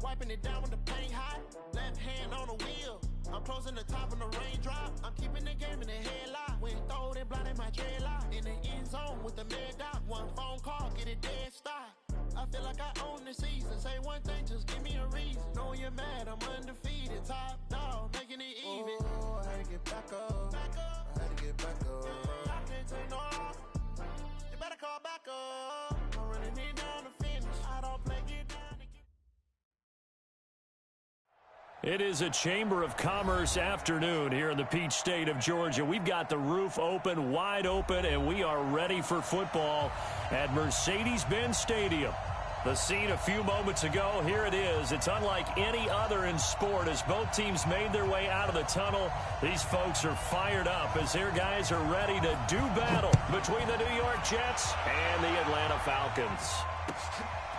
wiping it down when the paint hot. Left hand on the wheel. I'm closing the top of the raindrop. I'm keeping the game in the headlock. When throw it blind in my dreadlock. In the end zone with the mad dot. One phone call, get it dead stop. I feel like I own the season. Say one thing, just give me a reason. Know you're mad, I'm undefeated. Top dog, making it even. Oh, I had to get back up. I had to get back up. I can't take no loss. You better call back up. I'm running it down to finish. I don't play, get down to get. It is a Chamber of Commerce afternoon here in the Peach State of Georgia. We've got the roof open, wide open, and we are ready for football at Mercedes-Benz Stadium. The scene a few moments ago, here it is. It's unlike any other in sport as both teams made their way out of the tunnel. These folks are fired up as their guys are ready to do battle between the New York Jets and the Atlanta Falcons.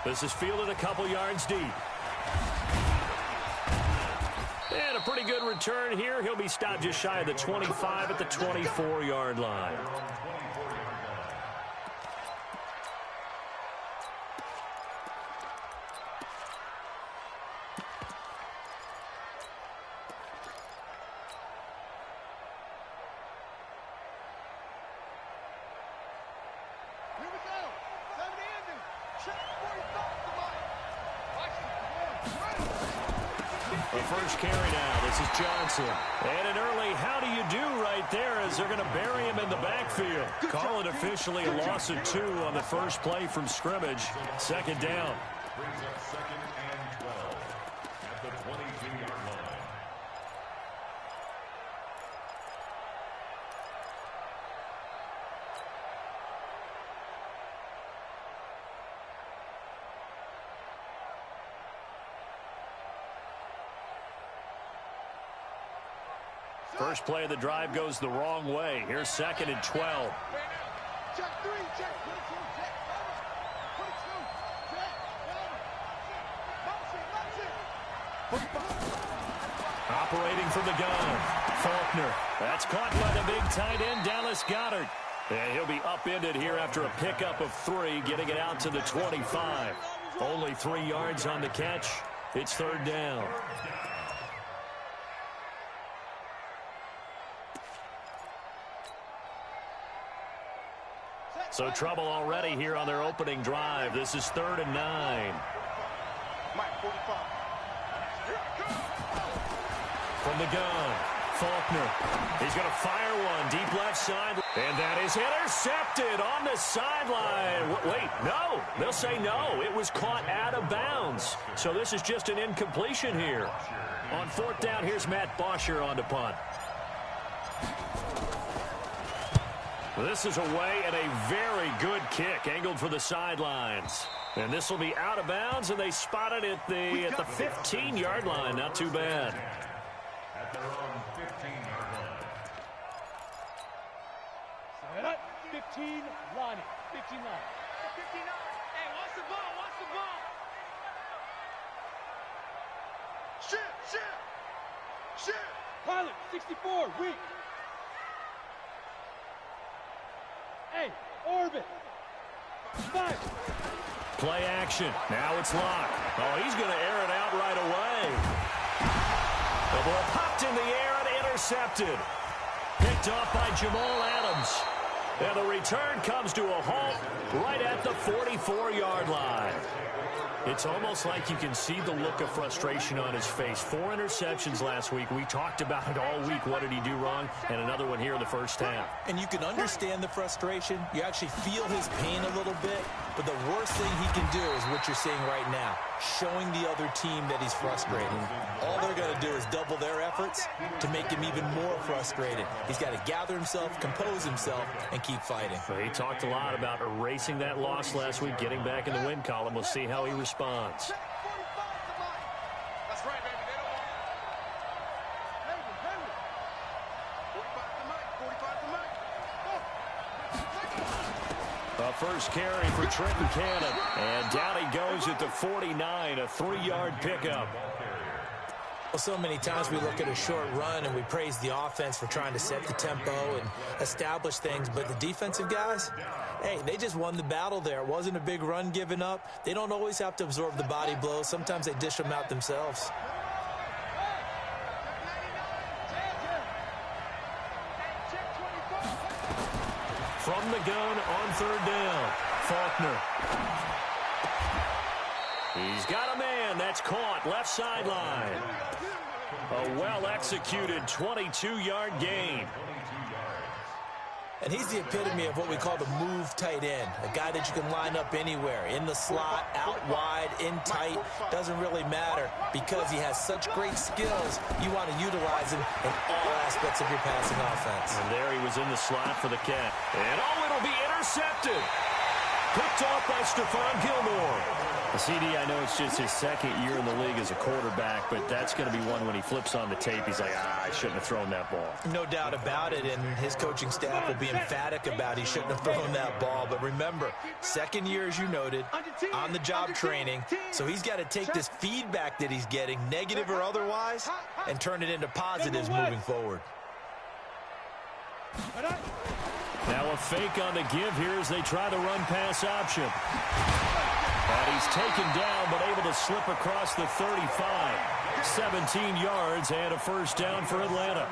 This is fielded a couple yards deep. And a pretty good return here. He'll be stopped just shy of the 25 at the 24-yard line. First carry now. This is Johnson. And an early how do you do right there as they're going to bury him in the backfield. Call it officially a loss of 2 on the first play from scrimmage. Second down. Brings up 2nd and 12 at the 22-yard line. First play of the drive goes the wrong way. Here's 2nd and 12. Operating from the gun, Faulkner. That's caught by the big tight end, Dallas Goedert. And he'll be upended here after a pickup of 3, getting it out to the 25. Only 3 yards on the catch. It's 3rd down. So trouble already here on their opening drive. This is 3rd and 9. From the gun, Faulkner. He's going to fire one deep left side. And that is intercepted on the sideline. Wait, no. They'll say no. It was caught out of bounds. So this is just an incompletion here. On 4th down, here's Matt Bosher on the punt. This is away and a very good kick, angled for the sidelines. And this will be out of bounds, and they spot it at the 15-yard line. Not too bad. At their own 15-yard line. Set up. 15, line it. 15 line. 15 line. Hey, watch the ball, watch the ball. Shit. Pilot, 64, weak. Hey, orbit. 5. Play action. Now it's locked. Oh, he's going to air it out right away. The ball popped in the air and intercepted. Picked off by Jamal Adams. And the return comes to a halt right at the 44-yard line. It's almost like you can see the look of frustration on his face. 4 interceptions last week. We talked about it all week. What did he do wrong? And another one here in the first half. And you can understand the frustration. You actually feel his pain a little bit. But the worst thing he can do is what you're seeing right now, showing the other team that he's frustrated. All they're going to do is double their efforts to make him even more frustrated. He's got to gather himself, compose himself, and keep fighting. Well, he talked a lot about erasing that loss last week, getting back in the win column. We'll see how he responds. That's right, baby. They don't want Henry. 45 to Mike. A first carry for Trenton Cannon. And down he goes at the 49, a 3-yard pickup. Well, so many times we look at a short run and we praise the offense for trying to set the tempo and establish things, but the defensive guys, hey, they just won the battle there. It wasn't a big run given up. They don't always have to absorb the body blows. Sometimes they dish them out themselves. From the gun on third down, Faulkner. He's got a man. That's caught. Left sideline. A well-executed 22-yard gain. And he's the epitome of what we call the move tight end, a guy that you can line up anywhere, in the slot, out wide, in tight, doesn't really matter because he has such great skills. You want to utilize him in all aspects of your passing offense. And there he was in the slot for the catch. And it'll be intercepted. Picked off by Stephon Gilmore. CD, I know it's just his second year in the league as a quarterback, but that's going to be one when he flips on the tape, he's like, I shouldn't have thrown that ball. No doubt about it, and his coaching staff will be emphatic about he shouldn't have thrown that ball. But remember, second year, as you noted, on-the-job training, so he's got to take this feedback that he's getting, negative or otherwise, and turn it into positives moving forward. Now a fake on the give here as they try the run-pass option. And he's taken down, but able to slip across the 35. 17 yards and a first down for Atlanta.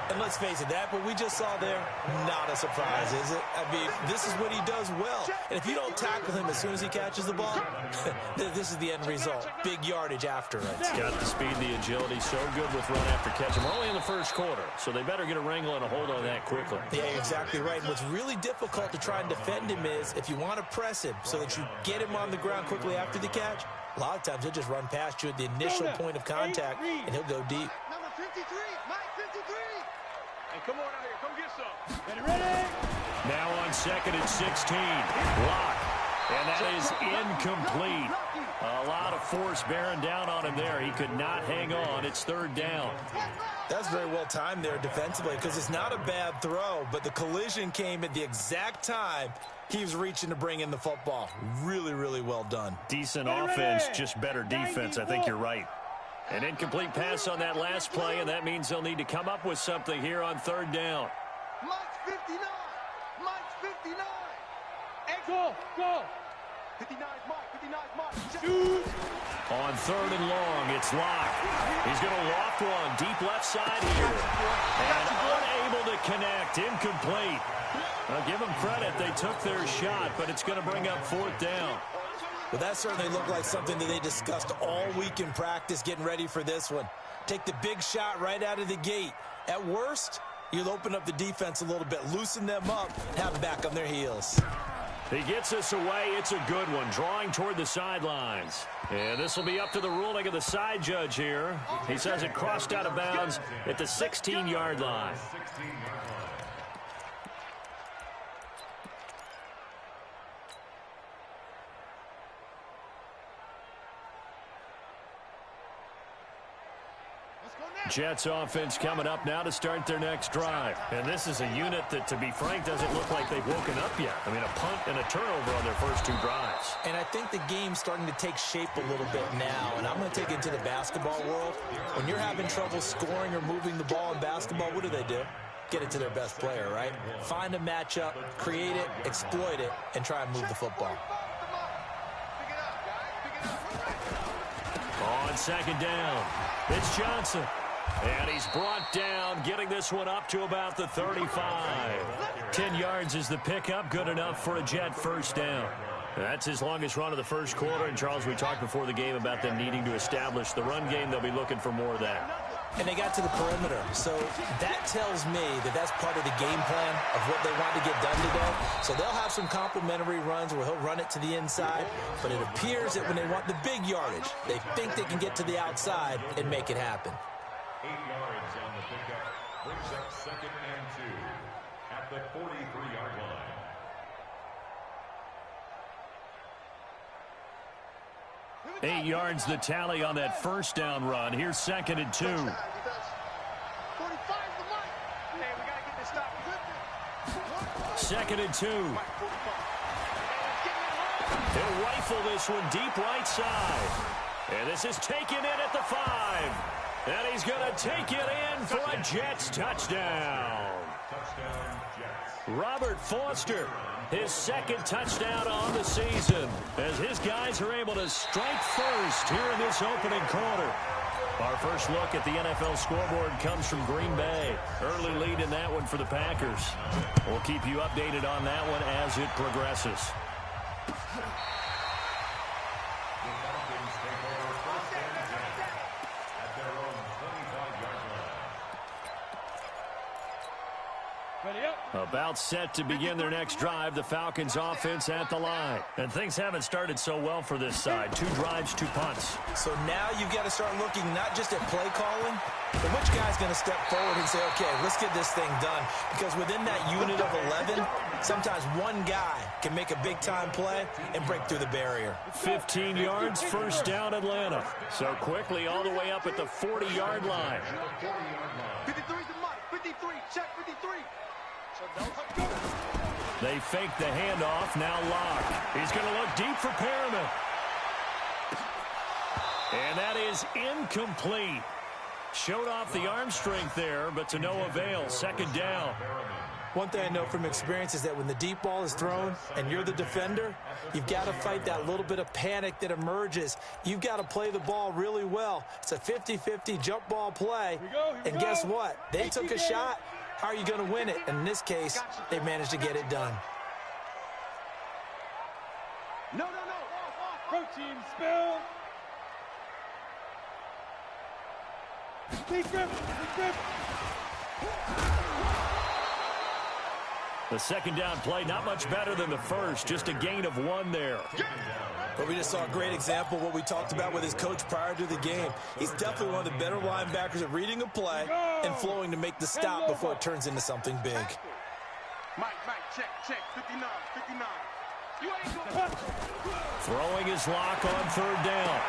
And let's face it, that what we just saw there, not a surprise, is it? I mean, this is what he does well. And if you don't tackle him as soon as he catches the ball, this is the end result. Big yardage after it. He's got the speed, the agility, so good with run after catch. We're only in the first quarter, so they better get a wrangle and a hold on that quickly. Yeah, you're exactly right. And what's really difficult to try and defend him is if you want to press him so that you get him on the ground quickly after the catch, a lot of times he'll just run past you at the initial point of contact, and he'll go deep. Number 53, Mike 53. Hey, come on out here. Come get some. Ready? Now on second and 16. Block. And that is incomplete. A lot of force bearing down on him there. He could not hang on. It's third down. That's very well timed there defensively because it's not a bad throw, but the collision came at the exact time he was reaching to bring in the football. Really, really well done. Decent offense, just better defense. I think you're right. An incomplete pass on that last play, and that means they'll need to come up with something here on third down. Mike's 59. Mike's 59. Hey, go. 59 Mike. 59 Mike. Shoot. On third and long, it's Locke. He's going to loft one deep left side here. And unable to connect. Incomplete. I'll give them credit. They took their shot, but it's going to bring up fourth down. Well, that certainly looked like something that they discussed all week in practice getting ready for this one. Take the big shot right out of the gate. At worst, you'll open up the defense a little bit, loosen them up, and have them back on their heels. He gets us away. It's a good one, drawing toward the sidelines. And this will be up to the ruling of the side judge here. He says it crossed out of bounds at the 16-yard line. Jets offense coming up now to start their next drive. And this is a unit that, to be frank, doesn't look like they've woken up yet. I mean, a punt and a turnover on their first two drives. And I think the game's starting to take shape a little bit now. And I'm going to take it to the basketball world. When you're having trouble scoring or moving the ball in basketball, what do? Get it to their best player, right? Find a matchup, create it, exploit it, and try and move the football. On second down, it's Johnson. And he's brought down, getting this one up to about the 35. 10 yards is the pickup, good enough for a Jet first down. That's his longest run of the first quarter. And, Charles, we talked before the game about them needing to establish the run game. They'll be looking for more of that. And they got to the perimeter. So that tells me that that's part of the game plan of what they want to get done today. So they'll have some complementary runs where he'll run it to the inside. But it appears that when they want the big yardage, they think they can get to the outside and make it happen. 8 yards on the pickup. Brings up second and 2 at the 43-yard line. Eight yards the tally on that first down run. Here's second and 2. 45's the mark. Hey, we got to get this stop. Second and 2. He'll rifle this one deep right side. And this is taken in at the 5. And he's going to take it in for a Jets touchdown. Robert Foster, his second touchdown on the season, as his guys are able to strike first here in this opening quarter. Our first look at the NFL scoreboard comes from Green Bay. Early lead in that one for the Packers. We'll keep you updated on that one as it progresses. About set to begin their next drive, the Falcons offense at the line. And things haven't started so well for this side. 2 drives, 2 punts. So now you've got to start looking not just at play calling, but which guy's going to step forward and say, okay, let's get this thing done. Because within that unit of 11, sometimes one guy can make a big-time play and break through the barrier. 15 yards, first down Atlanta. So quickly all the way up at the 40-yard line. 53's the mark. 53. Check 53. They fake the handoff, now Locke. He's going to look deep for Perriman. And that is incomplete. Showed off the arm strength there, but to no avail. Second down. One thing I know from experience is that when the deep ball is thrown and you're the defender, you've got to fight that little bit of panic that emerges. You've got to play the ball really well. It's a 50-50 jump ball play. And guess what? They took a shot. How are you going to win it? And in this case, they managed to get it done. No. Protein spill. Deep grip. The second down play, not much better than the first. Just a gain of 1 there. But we just saw a great example of what we talked about with his coach prior to the game. He's definitely one of the better linebackers at reading a play and flowing to make the stop before it turns into something big. Mike, check. 59. You ain't going. Throwing his lock on third down.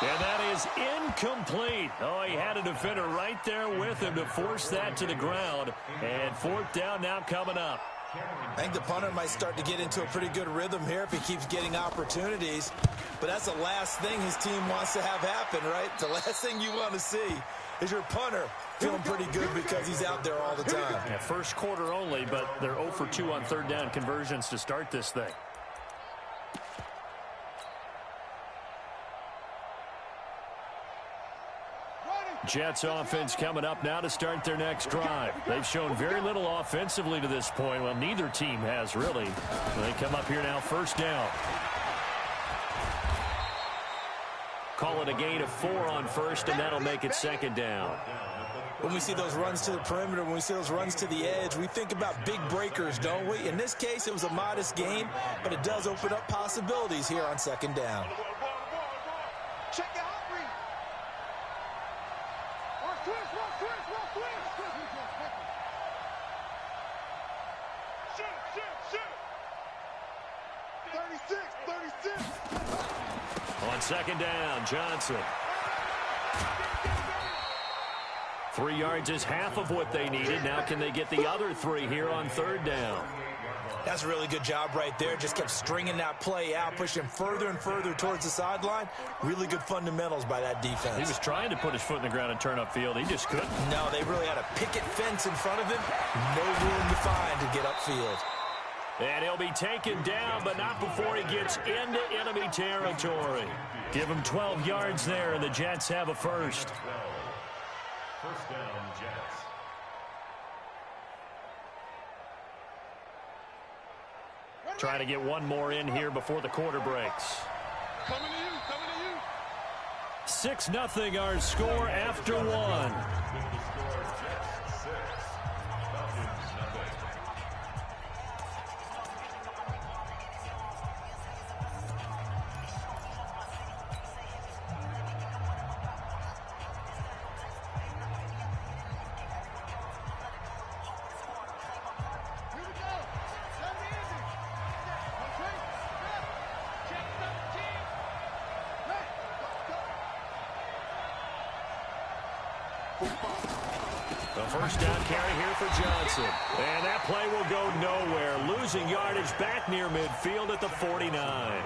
And that is incomplete. Oh, he had a defender right there with him to force that to the ground. And fourth down now coming up. I think the punter might start to get into a pretty good rhythm here if he keeps getting opportunities. But that's the last thing his team wants to have happen, right? The last thing you want to see is your punter feeling pretty good because he's out there all the time. Yeah, first quarter only, but they're 0 for 2 on third down conversions to start this thing. Jets offense coming up now to start their next drive. They've shown very little offensively to this point. Well, neither team has really. They come up here now, first down. Call it a gain of 4 on first, and that'll make it second down. When we see those runs to the perimeter, when we see those runs to the edge, we think about big breakers, don't we? In this case, it was a modest gain, but it does open up possibilities here on second down. Check out. On second down, Johnson. 3 yards is half of what they needed. Now can they get the other 3 here on third down? That's a really good job right there. Just kept stringing that play out, pushing further and further towards the sideline. Really good fundamentals by that defense. He was trying to put his foot in the ground and turn upfield. He just couldn't. No, they really had a picket fence in front of him. No room to find to get upfield. And he'll be taken down, but not before he gets into enemy territory. Give him 12 yards there, and the Jets have a first. First down, Jets. Trying to get one more in here before the quarter breaks. Coming to you. 6-0 our score after 1. With the score, Jets 6, Falcons 0. The first down carry here for Johnson. And that play will go nowhere. Losing yardage back near midfield at the 49.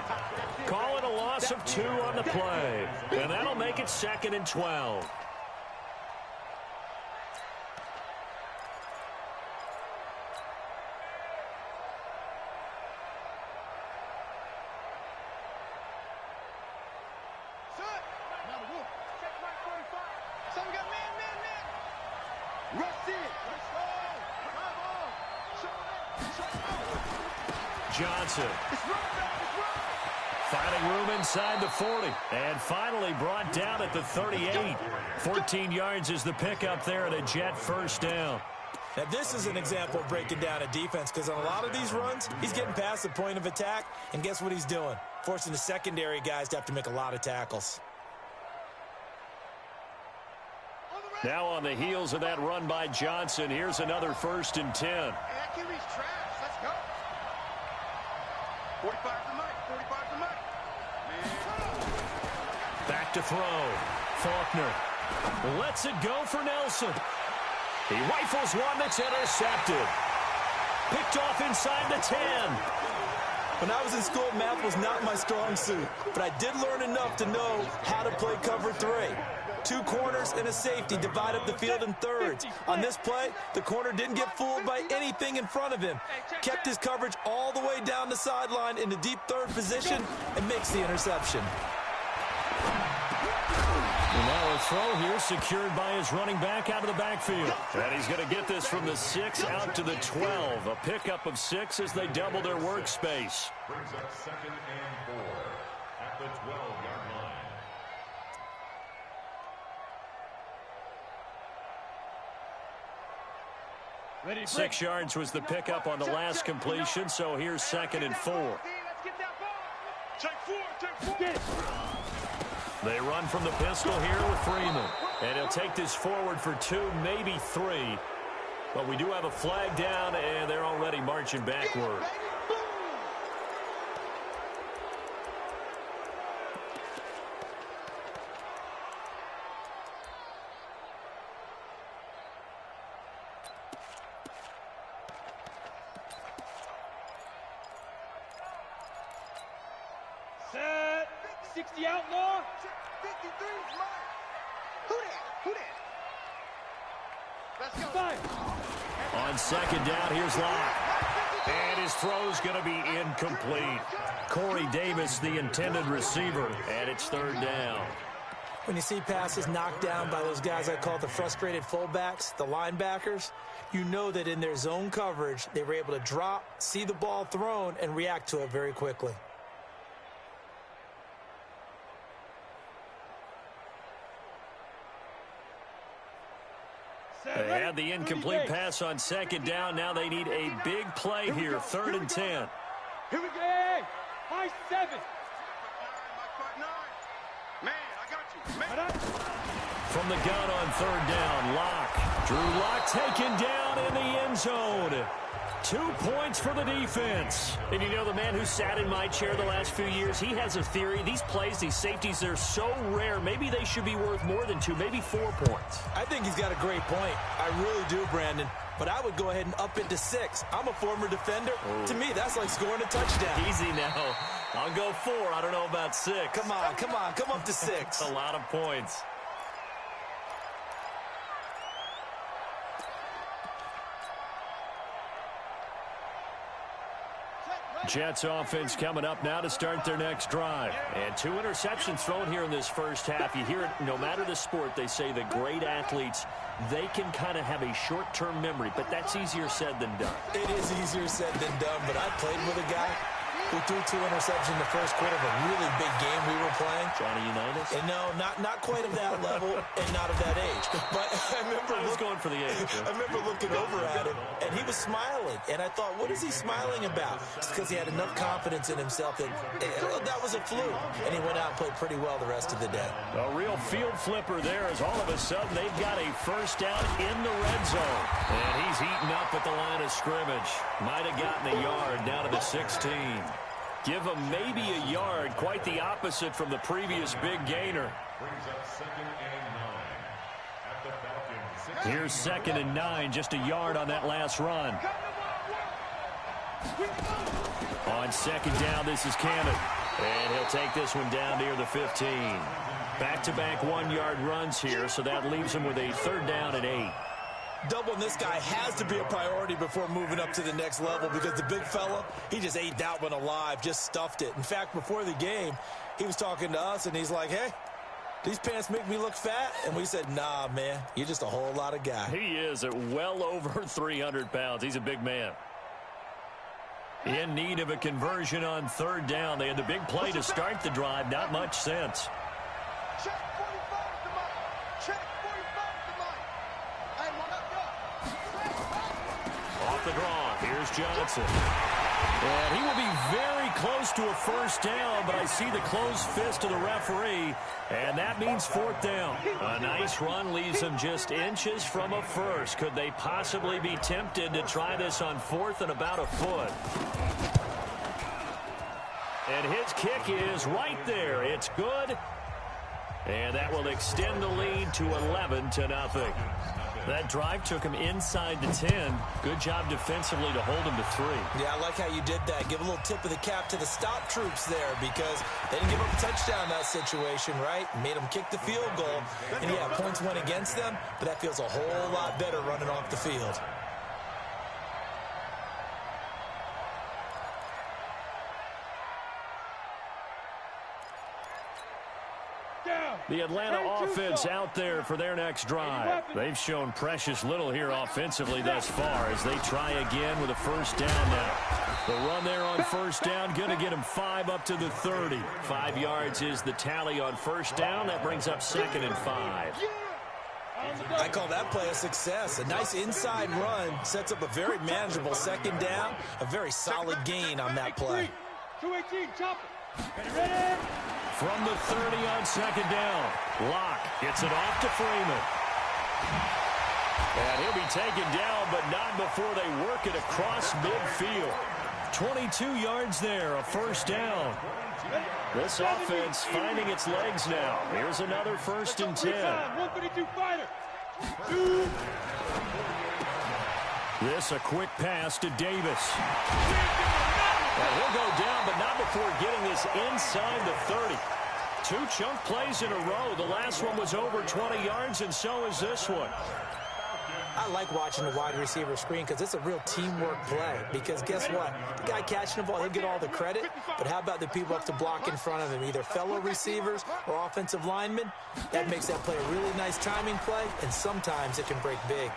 Call it a loss of 2 on the play. And that'll make it 2nd and 12. Johnson. Finding room inside the 40. And finally brought down at the 38. 14 yards is the pickup there and a Jet first down. Now, this is an example of breaking down a defense because on a lot of these runs, he's getting past the point of attack, and guess what he's doing? Forcing the secondary guys to have to make a lot of tackles. Now on the heels of that run by Johnson, here's another 1st and 10. Hey, that QB's trash. Let's go. 45 for Mike. 45 for Mike. Back to throw. Faulkner lets it go for Nelson. He rifles one that's intercepted. Picked off inside the 10. When I was in school, math was not my strong suit, but I did learn enough to know how to play cover 3. 2 corners and a safety divide up the field in thirds. On this play, the corner didn't get fooled by anything in front of him. Kept his coverage all the way down the sideline in the deep 3rd position and makes the interception. And now a throw here secured by his running back out of the backfield. And he's going to get this from the 6 out to the 12. A pickup of 6 as they double their workspace. Brings up 2nd and 4 at the 12-yard line. Ready, 6 yards was the pickup on the last completion, so here's 2nd and 4. Let's get that ball. Take 4. Get it. They run from the pistol here with Freeman. And he'll take this forward for 2, maybe 3. But we do have a flag down, and they're already marching backward. Set. 60 outlaw. 53 is mine. Who that? Who that? Let's go. 5. On 2nd down, here's Locke. And his throw's going to be incomplete. Corey Davis, the intended receiver, and it's 3rd down. When you see passes knocked down by those guys I call the frustrated fullbacks, the linebackers, you know that in their zone coverage, they were able to drop, see the ball thrown, and react to it very quickly. They had the incomplete pass on 2nd down. Now they need a big play here. 3rd and 10. Here we go. Hey, high 7. Man, I got you. Man. From the gun on 3rd down, Locke. Drew Locke taken down in the end zone. 2 points for the defense. And you know, the man who sat in my chair the last few years, he has a theory. These plays, these safeties, they're so rare. Maybe they should be worth more than 2, maybe 4 points. I think he's got a great point. I really do, Brandon. But I would go ahead and up it to 6. I'm a former defender. Oh. To me, that's like scoring a touchdown. Easy now. I'll go 4. I don't know about 6. Come on. Come up to 6. A lot of points. Jets offense coming up now to start their next drive. And 2 interceptions thrown here in this first half. You hear it, no matter the sport, they say the great athletes, they can kind of have a short-term memory, but that's easier said than done. It is easier said than done, but I played with a guy who threw 2 interceptions in the first quarter of a really big game we were playing. Johnny Unitas? And no, not quite of that level and not of that age. But I was going for the age. I remember looking over at him, and he was smiling. And I thought, what is he smiling about? It's because he had enough confidence in himself that that was a fluke. And he went out and played pretty well the rest of the day. A real field flipper there as all of a sudden they've got a first down in the red zone. And he's eaten up at the line of scrimmage. Might have gotten a yard down to the 16. Give him maybe a yard, quite the opposite from the previous big gainer. Brings up 2nd and 9 at the Falcons. Here's 2nd and 9, just a yard on that last run. On 2nd down, this is Cannon. And he'll take this one down near the 15. Back-to-back 1-yard runs here, so that leaves him with a 3rd down and 8. Doubling this guy has to be a priority before moving up to the next level because the big fella, he just ate that one alive, just stuffed it. In fact, before the game, he was talking to us, and he's like, hey, these pants make me look fat? And we said, nah, man, you're just a whole lot of guy. He is at well over 300 pounds. He's a big man. In need of a conversion on third down. They had the big play to start the drive. Not much sense. Check 45 to Mike. Check 45 to Mike. Hey, Off the draw. Here's Johnson. And he will be very close to a first down, but I see the closed fist of the referee, and that means fourth down. A nice run leaves them just inches from a first. Could they possibly be tempted to try this on fourth and about a foot? And his kick is right there. It's good. And that will extend the lead to 11-0. That drive took him inside the 10. Good job defensively to hold him to 3. Yeah, I like how you did that. Give a little tip of the cap to the stop troops there because they didn't give up a touchdown in that situation, right? Made them kick the field goal. And, yeah, points went against them, but that feels a whole lot better running off the field. The Atlanta offense out there for their next drive. They've shown precious little here offensively thus far as they try again with a first down now. The run there on first down going to get him 5 up to the 30. 5 yards is the tally on first down. That brings up 2nd and 5. I call that play a success. A nice inside run sets up a very manageable second down. A very solid gain on that play. 218, chopper. Ready? From the 30 on second down. Locke gets it off to Freeman. And he'll be taken down, but not before they work it across midfield. 22 yards there, a first down. This offense finding its legs now. Here's another 1st and 10. 152 fighter. This a quick pass to Davis. And he'll go down, but not before getting this inside the 30. 2 chunk plays in a row. The last one was over 20 yards, and so is this one. I like watching the wide receiver screen because it's a real teamwork play. Because guess what? The guy catching the ball, he'll get all the credit. But how about the people up to block in front of him, either fellow receivers or offensive linemen? That makes that play a really nice timing play, and sometimes it can break big.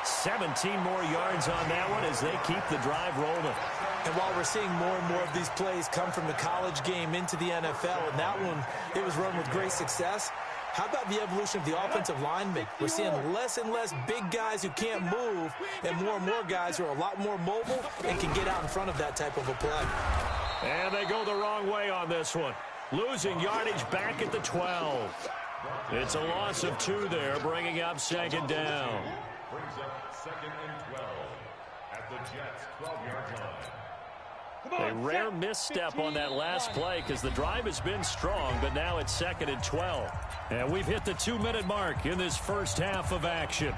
17 more yards on that one as they keep the drive rolling. And while we're seeing more and more of these plays come from the college game into the NFL, and that one, it was run with great success, how about the evolution of the offensive linemen? We're seeing less and less big guys who can't move and more guys who are a lot more mobile and can get out in front of that type of a play. And they go the wrong way on this one. Losing yardage back at the 12. It's a loss of 2 there, bringing up second down. Brings up 2nd and 12 at the Jets' 12-yard line. A rare misstep on that last play because the drive has been strong, but now it's 2nd and 12. And we've hit the 2-minute mark in this first half of action.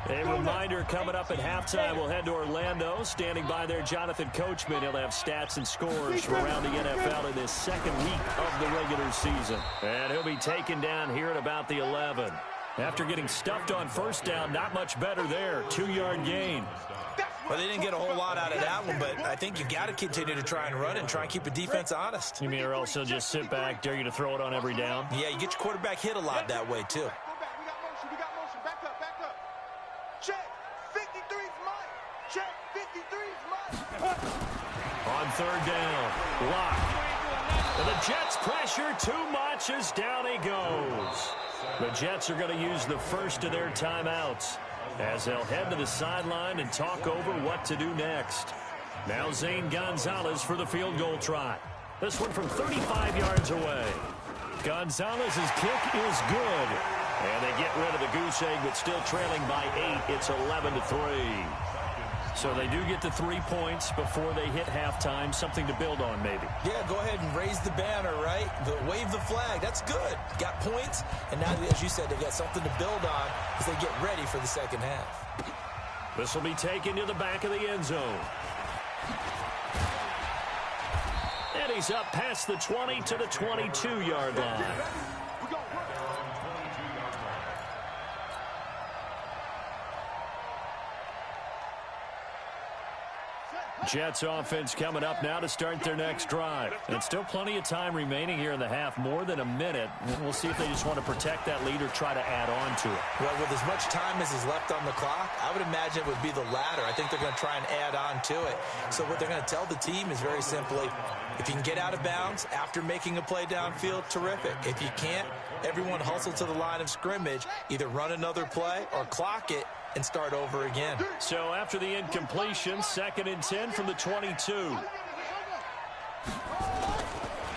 A reminder coming up at halftime, we'll head to Orlando. Standing by there, Jonathan Coachman. He'll have stats and scores from around the NFL in this second week of the regular season. And he'll be taken down here at about the 11. After getting stuffed on first down, not much better there. 2-yard gain. Well, they didn't get a whole lot out of that one, but I think you got to continue to try and run and try and keep the defense honest. You mean or else he'll just sit back, dare you to throw it on every down? Yeah, you get your quarterback hit a lot that way, too. We got motion. Back up. Check 53's Mike. Check 53's Mike. On third down, Locke. And the Jets pressure too much as down he goes. The Jets are going to use the first of their timeouts as they'll head to the sideline and talk over what to do next. Now Zane Gonzalez for the field goal try. This one from 35 yards away. Gonzalez's kick is good. And they get rid of the goose egg, but still trailing by 8. It's 11-3. So they do get the 3 points before they hit halftime. Something to build on, maybe. Yeah, go ahead and raise the banner, right? Wave the flag. That's good. Got points, and now, as you said, they got something to build on as they get ready for the second half. This will be taken to the back of the end zone. And he's up past the 20 to the 22-yard line. Jets offense coming up now to start their next drive. And still plenty of time remaining here in the half, more than a minute. We'll see if they just want to protect that lead or try to add on to it. Well, with as much time as is left on the clock, I would imagine it would be the latter. I think they're going to try and add on to it. So what they're going to tell the team is very simply, if you can get out of bounds after making a play downfield, terrific. If you can't, everyone hustle to the line of scrimmage, either run another play or clock it and start over again. So after the incompletion, 2nd and 10 from the 22.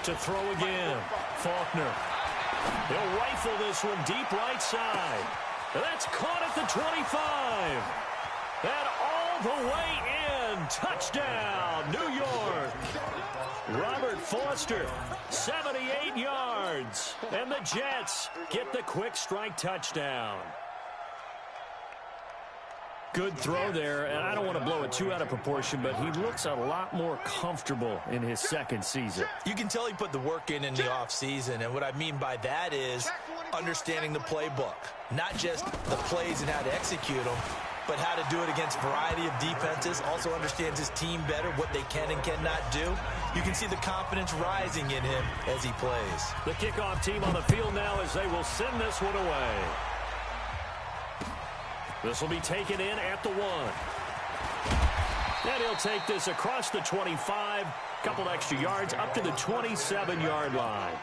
To throw again, Faulkner. He'll rifle this one deep right side. That's caught at the 25. And all the way in. Touchdown, New York. Robert Foster, 78 yards. And the Jets get the quick strike touchdown. Good throw there, and I don't want to blow it too out of proportion, but he looks a lot more comfortable in his 2nd season. You can tell he put the work in the offseason, and what I mean by that is understanding the playbook. Not just the plays and how to execute them, but how to do it against a variety of defenses. Also understands his team better, what they can and cannot do. You can see the confidence rising in him as he plays. The kickoff team on the field now as they will send this one away. This will be taken in at the 1. And he'll take this across the 25. Couple extra yards up to the 27-yard line.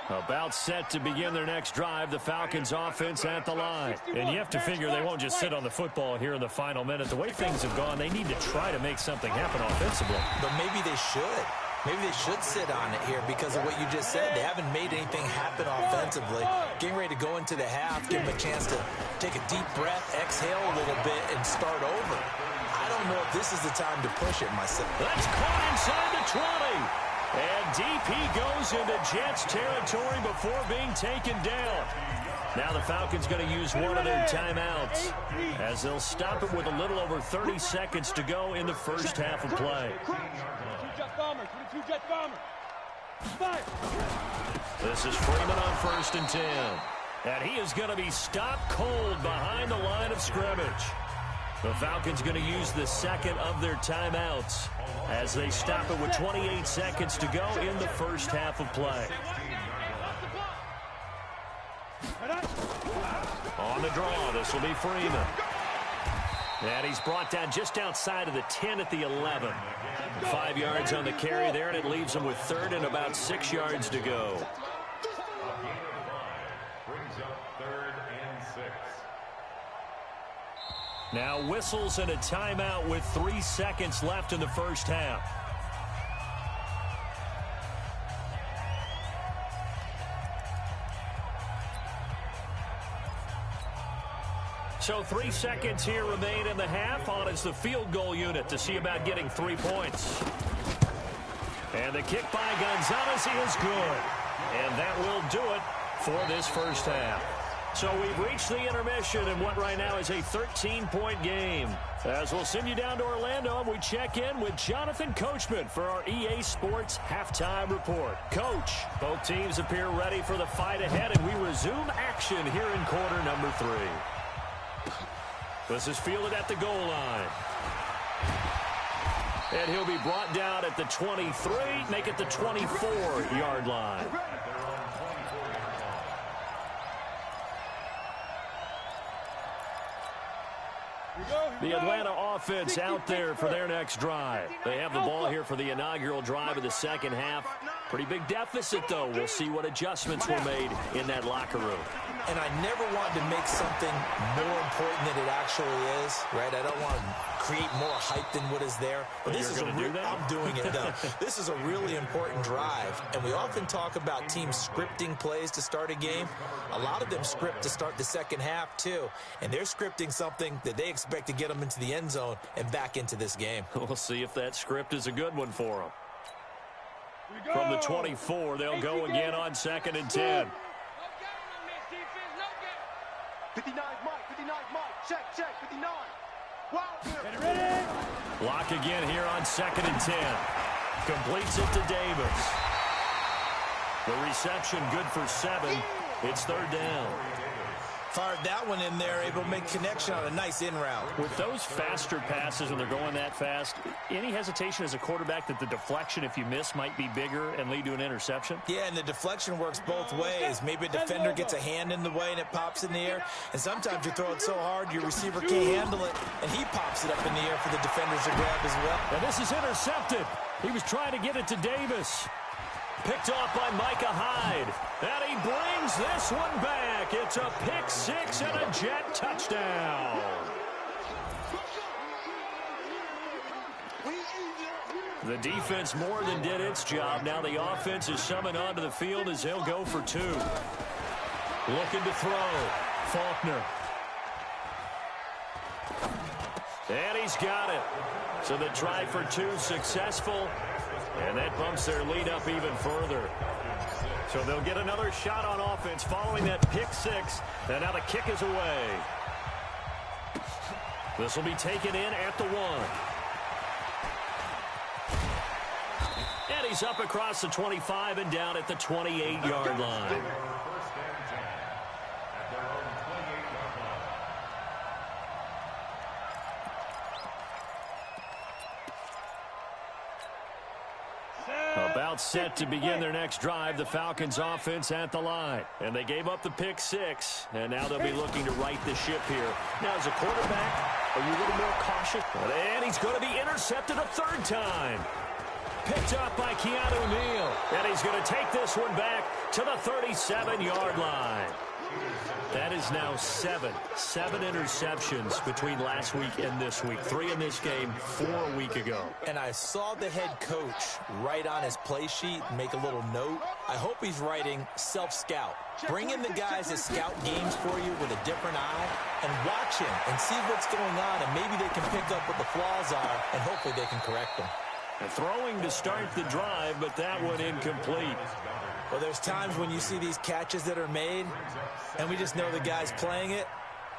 About set to begin their next drive. The Falcons offense at the line. And you have to figure they won't just sit on the football here in the final minute. The way things have gone, they need to try to make something happen offensively. But maybe they should. Maybe they should sit on it here because of what you just said. They haven't made anything happen offensively. Getting ready to go into the half, give them a chance to take a deep breath, exhale a little bit, and start over. I don't know if this is the time to push it myself. That's caught inside the 20. And DP goes into Jets territory before being taken down. Now the Falcons going to use one of their timeouts as they'll stop it with a little over 30 seconds to go in the first half of play. 22 Jet Bomber. This is Freeman on 1st and 10. And he is going to be stopped cold behind the line of scrimmage. The Falcons going to use the 2nd of their timeouts as they stop it with 28 seconds to go in the first half of play. On the draw, this will be Freeman. And he's brought down just outside of the 10 at the 11. 5 yards on the carry there, and it leaves him with 3rd and about 6 yards to go. Brings up 3rd and 6. Now whistles and a timeout with 3 seconds left in the first half. So 3 seconds here remain in the half. On is the field goal unit to see about getting 3 points. And the kick by Gonzalez is good. And that will do it for this first half. So we've reached the intermission in what right now is a 13-point game. As we'll send you down to Orlando, and we check in with Jonathan Coachman for our EA Sports Halftime Report. Coach, both teams appear ready for the fight ahead, and we resume action here in quarter number 3. This is fielded at the goal line. And he'll be brought down at the 23, make it the 24-yard line. The Atlanta offense out there for their next drive. They have the ball here for the inaugural drive of the second half. Pretty big deficit, though. We'll see what adjustments were made in that locker room. And I never want to make something more important than it actually is, right? I don't want to create more hype than what is there. But this is I'm doing it, though. This is a really important drive. And we often talk about teams scripting plays to start a game. A lot of them script to start the second half, too. And they're scripting something that they expect to get them into the end zone and back into this game. We'll see if that script is a good one for them. From the 24, they'll go again on 2nd and 10. 59 Mike, check, 59. Wow. Get ready. Block again here on 2nd and 10. Completes it to Davis. The reception good for 7. It's 3rd down. Fired that one in there, able to make connection on a nice in route. With those faster passes when they're going that fast, any hesitation as a quarterback that the deflection, if you miss, might be bigger and lead to an interception? Yeah, and the deflection works both ways. Maybe a defender gets a hand in the way and it pops in the air, and sometimes you throw it so hard your receiver can't handle it, and he pops it up in the air for the defenders to grab as well. And this is intercepted. He was trying to get it to Davis. Picked off by Micah Hyde. And he brings this one back. It's a pick six and a Jet touchdown. The defense more than did its job. Now the offense is summoned onto the field as they'll go for two. Looking to throw. Faulkner. And he's got it. So the try for two successful. And that bumps their lead up even further. So they'll get another shot on offense following that pick six. And now the kick is away. This will be taken in at the 1. And he's up across the 25 and down at the 28-yard line. About set to begin their next drive, the Falcons offense at the line. And they gave up the pick six, and now they'll be looking to right the ship here. Now, as a quarterback, are you a little more cautious? And he's going to be intercepted a third time. Picked up by Keanu Neal. And he's going to take this one back to the 37-yard line. That is now seven interceptions between last week and this week. 3 in this game, 4 a week ago. And I saw the head coach write on his play sheet and make a little note. I hope he's writing self-scout. Bring in the guys that scout games for you with a different eye and watch him and see what's going on, and maybe they can pick up what the flaws are, and hopefully they can correct them. And throwing to start the drive, but that one incomplete. Well, there's times when you see these catches that are made, and we just know the guys playing it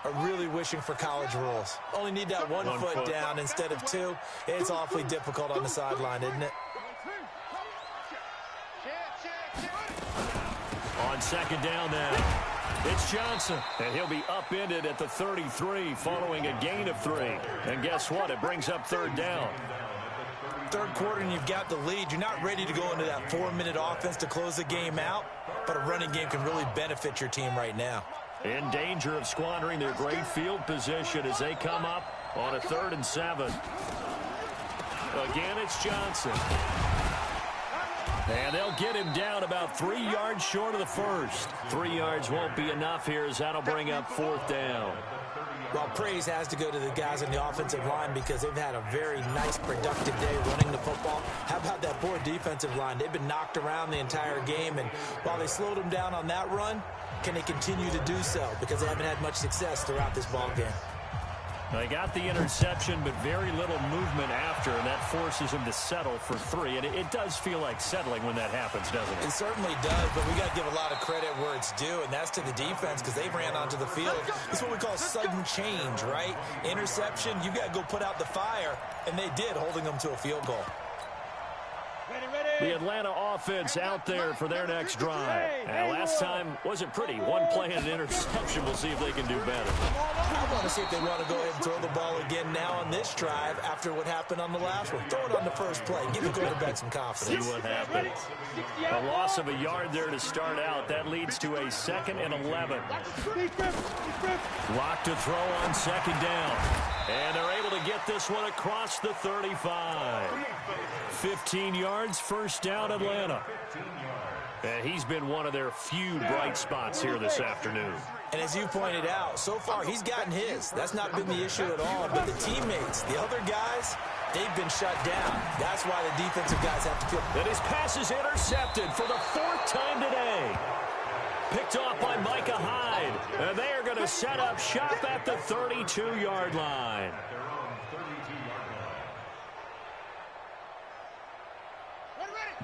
are really wishing for college rules. Only need that one foot down instead of 2. It's awfully difficult on the sideline, isn't it? On second down now, it's Johnson. And he'll be upended at the 33 following a gain of 3. And guess what? It brings up third down. Third quarter and you've got the lead. You're not ready to go into that 4-minute offense to close the game out, but a running game can really benefit your team right now. In danger of squandering their great field position as they come up on a 3rd and 7. Again, it's Johnson. And they'll get him down about 3 yards short of the first. 3 yards won't be enough here as that'll bring up 4th down. Well, praise has to go to the guys on the offensive line because they've had a very nice, productive day running the football. How about that poor defensive line? They've been knocked around the entire game, and while they slowed them down on that run, can they continue to do so? Because they haven't had much success throughout this ball game. They got the interception, but very little movement after, and that forces them to settle for 3. And it does feel like settling when that happens, doesn't it? It certainly does, but we got to give a lot of credit where it's due, and that's to the defense because they ran onto the field. It's what we call sudden change, right? Interception, you got to go put out the fire, and they did, holding them to a field goal. The Atlanta offense out there for their next drive. And last time wasn't pretty. One play and an interception. We'll see if they can do better. I want to see if they want to go ahead and throw the ball again now on this drive after what happened on the last one. Throw it on the first play. Give the quarterback some confidence. See what happens. A loss of a yard there to start out. That leads to a 2nd and 11. Lock to throw on 2nd down. And they're able to get this one across the 35. 15 yards, first down, Atlanta. And he's been one of their few bright spots here this afternoon. And as you pointed out, so far he's gotten his. That's not been the issue at all. But the teammates, the other guys, they've been shut down. That's why the defensive guys have to feel. And his pass is intercepted for the 4th time today. Picked off by Micah Hyde. And they are going to set up shop at the 32-yard line.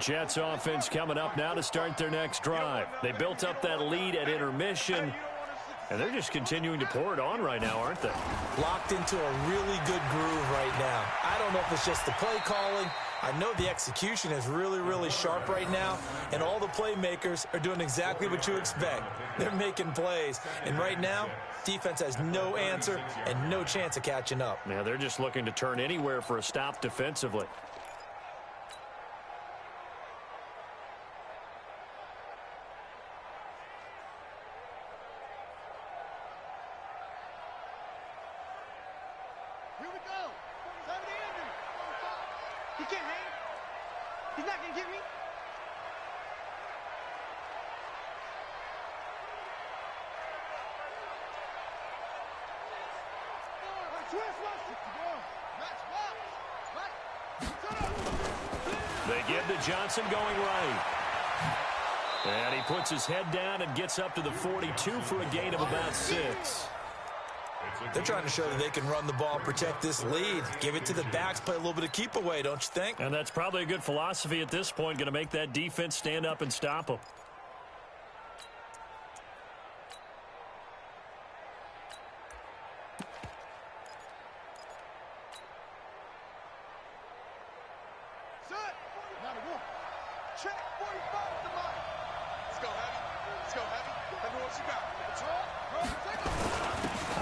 Jets offense coming up now to start their next drive. They built up that lead at intermission. And they're just continuing to pour it on right now, aren't they? Locked into a really good groove right now. I don't know if it's just the play calling. I know the execution is really, really sharp right now, and all the playmakers are doing exactly what you expect. They're making plays, and right now, defense has no answer and no chance of catching up. Yeah, they're just looking to turn anywhere for a stop defensively. Here we go. Time of the ending. He can't hang. He's not going to get me. They give to Johnson going right. And he puts his head down and gets up to the 42 for a gain of about 6. They're trying to show that they can run the ball, protect this lead. Give it to the backs, play a little bit of keep away, don't you think? And that's probably a good philosophy at this point, going to make that defense stand up and stop them. Check 45 at the line. Let's go heavy. Let's go heavy. Tell me what you got.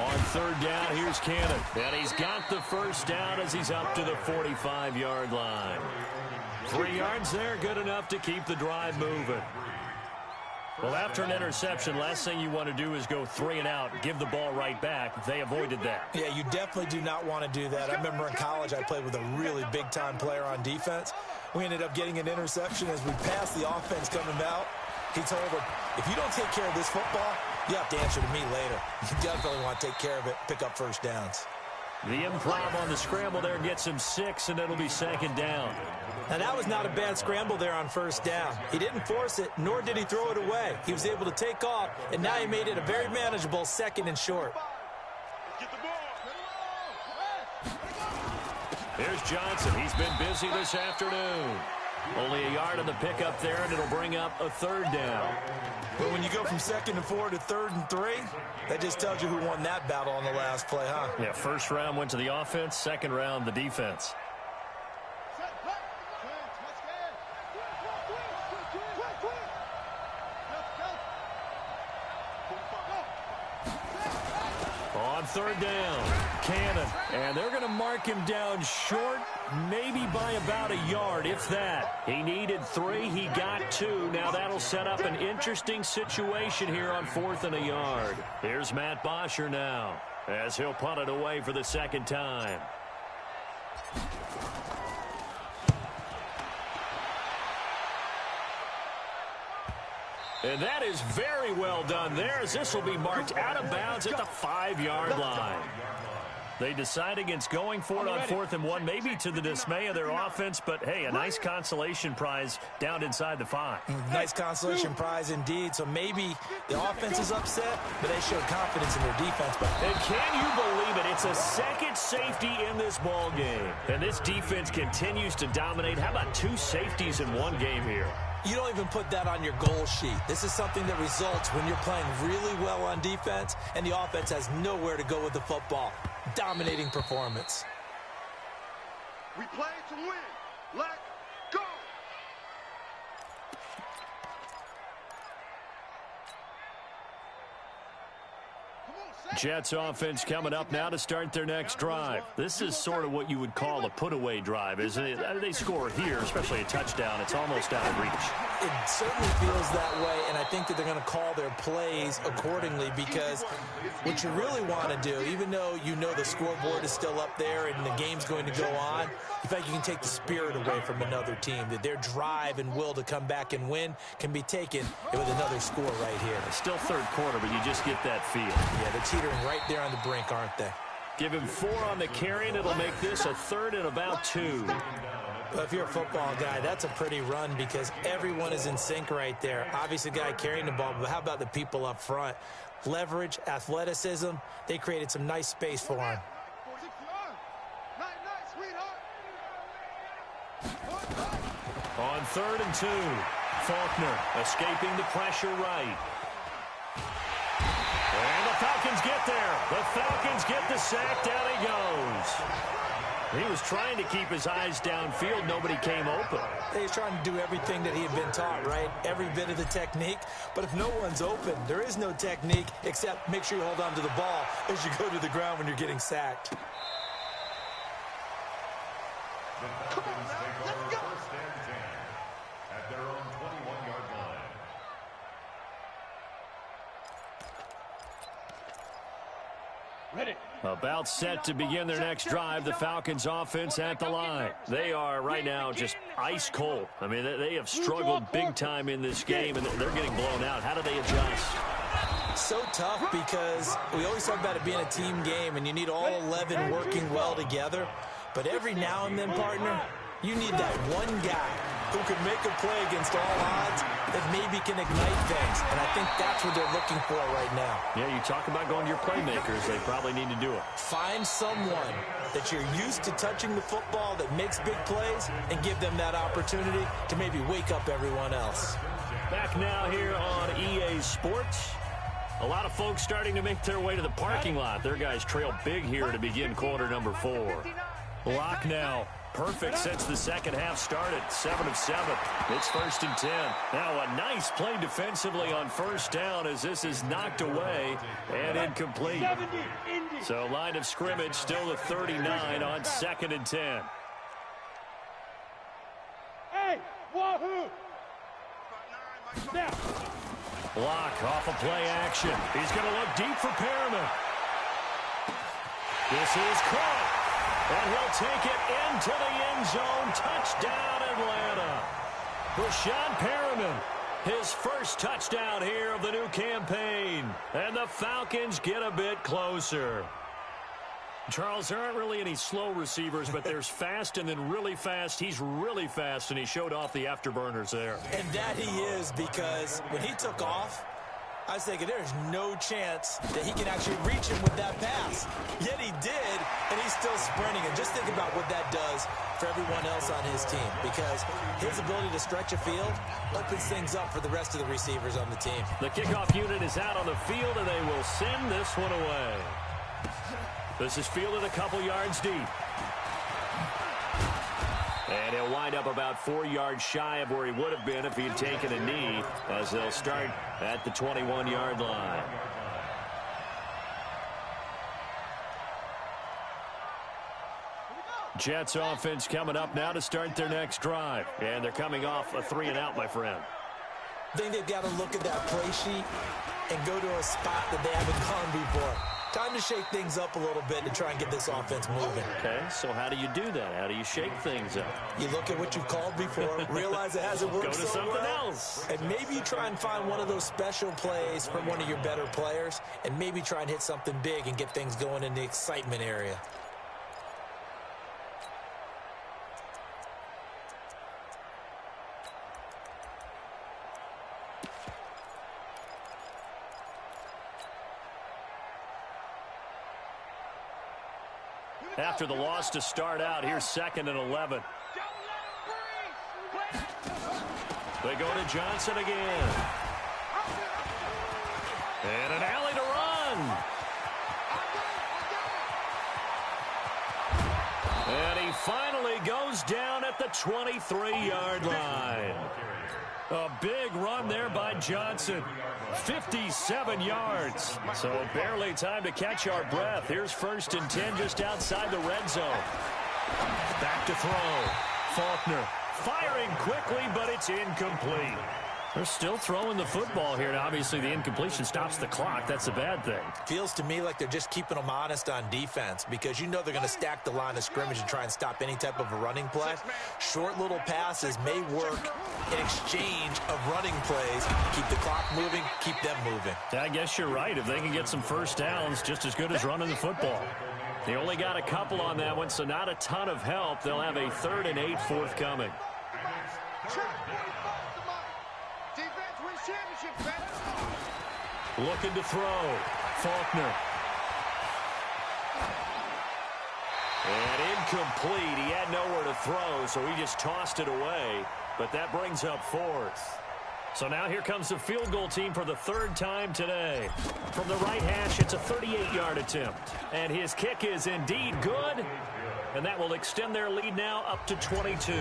On third down, here's Cannon. And he's got the first down as he's up to the 45-yard line. 3 yards there, good enough to keep the drive moving. Well, after an interception, last thing you want to do is go 3 and out, give the ball right back. They avoided that. Yeah, you definitely do not want to do that. I remember in college I played with a really big-time player on defense. We ended up getting an interception as we passed the offense coming out. He told him, if you don't take care of this football, you have to answer to me later. You definitely want to take care of it, pick up first downs. The improv on the scramble there gets him 6, and it'll be second down. Now, that was not a bad scramble there on first down. He didn't force it, nor did he throw it away. He was able to take off, and now he made it a very manageable 2nd and short. Get the ball. Here's Johnson. He's been busy this afternoon. Only a yard on the pickup there, and it'll bring up a 3rd down. But when you go from 2nd and 4 to 3rd and 3, that just tells you who won that battle on the last play, huh? Yeah, first round went to the offense, second round the defense. On 3rd down, Cannon, and they're going to mark him down short, maybe by about a yard, if that. He needed 3, he got 2. Now that'll set up an interesting situation here on 4th and a yard. Here's Matt Bosher now, as he'll punt it away for the 2nd time. And that is very well done there, as this will be marked out of bounds at the 5-yard line. They decide against going for it on 4th and 1, maybe to the dismay of their offense, but hey, a nice consolation prize down inside the 5. Nice consolation prize indeed. So maybe the offense is upset, but they showed confidence in their defense. And can you believe it? It's a second safety in this ball game. And this defense continues to dominate. How about 2 safeties in one game here? You don't even put that on your goal sheet. This is something that results when you're playing really well on defense and the offense has nowhere to go with the football. Dominating performance. We play to win. Let's go. Jets offense coming up now to start their next drive. This is sort of what you would call a put-away drive, isn't it? They score here, especially a touchdown. It's almost out of reach. It certainly feels that way, and I think that they're going to call their plays accordingly, because what you really want to do, even though you know the scoreboard is still up there and the game's going to go on, you feel like you can take the spirit away from another team, that their drive and will to come back and win can be taken with another score right here. It's still 3rd quarter, but you just get that feel. Yeah, they're teetering right there on the brink, aren't they? Give him 4 on the carry, and it'll make this a 3rd and about 2. Well, if you're a football guy, that's a pretty run because everyone is in sync right there. Obviously, the guy carrying the ball, but how about the people up front? Leverage, athleticism, they created some nice space for him. On 3rd and 2, Faulkner escaping the pressure right. And the Falcons get there. The Falcons get the sack. Down he goes. He was trying to keep his eyes downfield. Nobody came open. He's trying to do everything that he had been taught, right? Every bit of the technique. But if no one's open, there is no technique except make sure you hold on to the ball as you go to the ground when you're getting sacked. The Falcons take over first and 10 at their own 21-yard line. Ready. About set to begin their next drive, the Falcons offense at the line. They are right now just ice cold. I mean, they have struggled big time in this game, and they're getting blown out. How do they adjust? So tough because we always talk about it being a team game, and you need all 11 working well together. But every now and then, partner, you need that one guy who can make a play against all odds that maybe can ignite things. And I think that's what they're looking for right now. Yeah, you talk about going to your playmakers. They probably need to do it. Find someone that you're used to touching the football that makes big plays and give them that opportunity to maybe wake up everyone else. Back now here on EA Sports. A lot of folks starting to make their way to the parking lot. Their guys trail big here to begin quarter number 4. Lock now. Perfect since the second half started. 7 of 7. It's first and 10. Now a nice play defensively on first down as this is knocked away and incomplete. So line of scrimmage still the 39 on second and 10. Hey, wahoo! Now. Block off a play action. He's going to look deep for Perriman. This is caught. And he'll take it into the end zone. Touchdown, Atlanta. Brashad Perriman, his first touchdown here of the new campaign. And the Falcons get a bit closer. Charles, there aren't really any slow receivers, but there's fast and then really fast. He's really fast, and he showed off the afterburners there. And that he is, because when he took off, I was thinking there's no chance that he can actually reach him with that pass. Yet he did, and he's still sprinting. And just think about what that does for everyone else on his team, because his ability to stretch a field opens things up for the rest of the receivers on the team. The kickoff unit is out on the field, and they will send this one away. This is fielded a couple yards deep. And he'll wind up about 4 yards shy of where he would have been if he had taken a knee, as they'll start at the 21-yard line. Jets offense coming up now to start their next drive. And they're coming off a 3-and-out, my friend. I think they've got to look at that play sheet and go to a spot that they haven't gone before. Time to shake things up a little bit to try and get this offense moving. Okay, so how do you do that? How do you shake things up? You look at what you've called before, realize it hasn't worked Go to so something well, else. and maybe you try and find one of those special plays from one of your better players, and maybe try and hit something big and get things going in the excitement area. After the loss to start out, here's 2nd and 11. They go to Johnson again. And an alley to run. And he finally goes down at the 23-yard line. A big run there by Johnson. 57 yards. So barely time to catch our breath. Here's 1st and 10 just outside the red zone. Back to throw. Faulkner firing quickly, but it's incomplete. They're still throwing the football here, and obviously the incompletion stops the clock. That's a bad thing. Feels to me like they're just keeping them honest on defense, because you know they're going to stack the line of scrimmage and try and stop any type of a running play. Short little passes may work in exchange of running plays. Keep the clock moving, keep them moving. I guess you're right. If they can get some first downs, just as good as running the football. They only got a couple on that one, so not a ton of help. They'll have a 3rd and 8 forthcoming. Looking to throw. Faulkner. And incomplete. He had nowhere to throw, so he just tossed it away. But that brings up 4th. So now here comes the field goal team for the third time today. From the right hash, it's a 38-yard attempt. And his kick is indeed good. And that will extend their lead now up to 22.